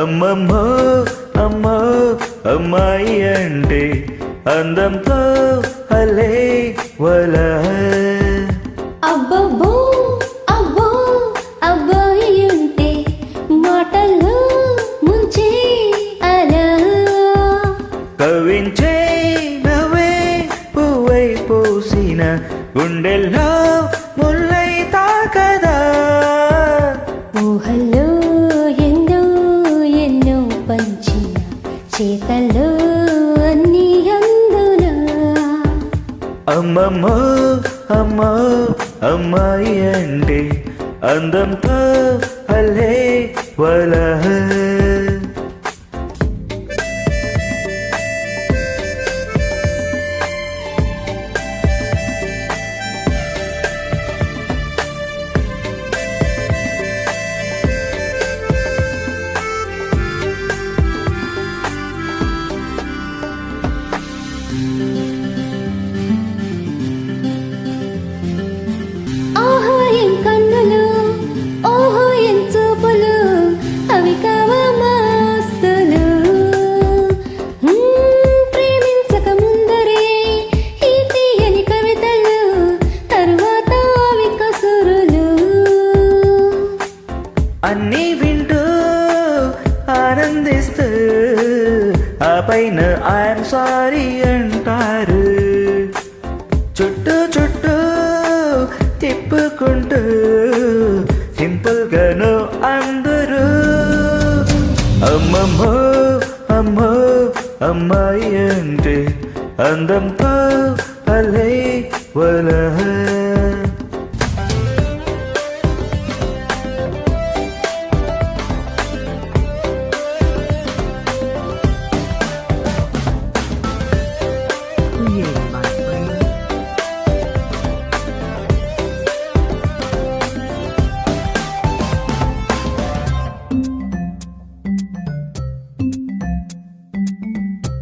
అమ్మమ్మో అమ్మో అమ్మాయి అంటే అందంతో అలే వల అబ్బబ్బో అబ్బో అబ్బాయి ఉంటే మాటల్లో ముంచే అలా కవించే నవ్వే పువ్వై పోసిన గుండెల్లో ముల్లై తాకదా ఊహల్లో ఎన్నో ఎన్నో పంచిన చేతల్లో అన్నీ అందునా అమ్మమ్మో అమ్మో అమ్మాయి అంటే అందంతో అల్లే వల ఆహా ఏం కన్నులు ఓహో ఏం చూపులు అవి కావా మస్తులు ప్రేమించక ముందరే ఈ తీయని కవితలు తరువాత అవి కసురులు అన్నీ వింటూ ఆనందిస్తూ ఆ పైన ఐఎమ్ సారీ అంటారు చుట్టూ చుట్టూ తిప్పుకుంటూ సింపుల్ గాను అందరూ అమ్మమ్మో అమ్మో అమ్మాయి అంటే అందంతో అలే వల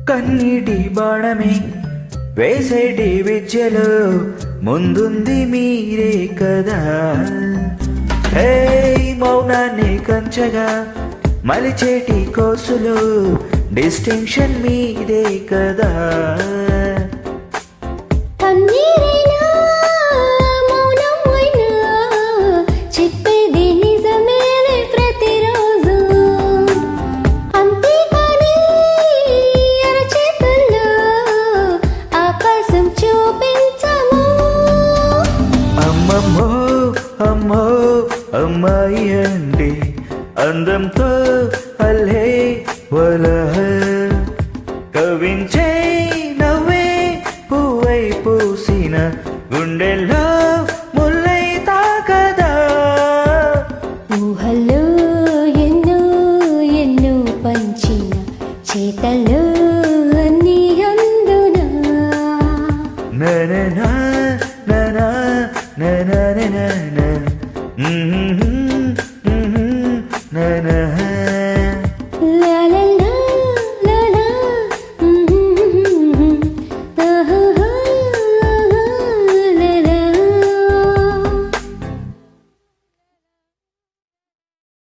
కన్నీటి బాణమే వేసేటి విద్యలో ముందుంది మీరే కదా హే మౌనాన్ని కంచగా మలిచేటి కోసులో డిస్టింక్షన్ మీదే కదా కన్నీరైనా మౌనం అయినా చెప్పేది నిజమేలే ప్రతిరోజు అంతేకాని అరచేతుల్లో ఆకాశం చూపించము అమ్మమ్మో అమ్మో అమ్మాయి అంటే అందంతో అల్లే వల కవించే నవ్వే పువ్వై పూసిన గుండెల్లో ముల్లై తాకదా ఊహల్లో ఎన్నో ఎన్నో పంచిన చేతల్లో అన్నీ అందునా నననా ననా ననా ననా ననా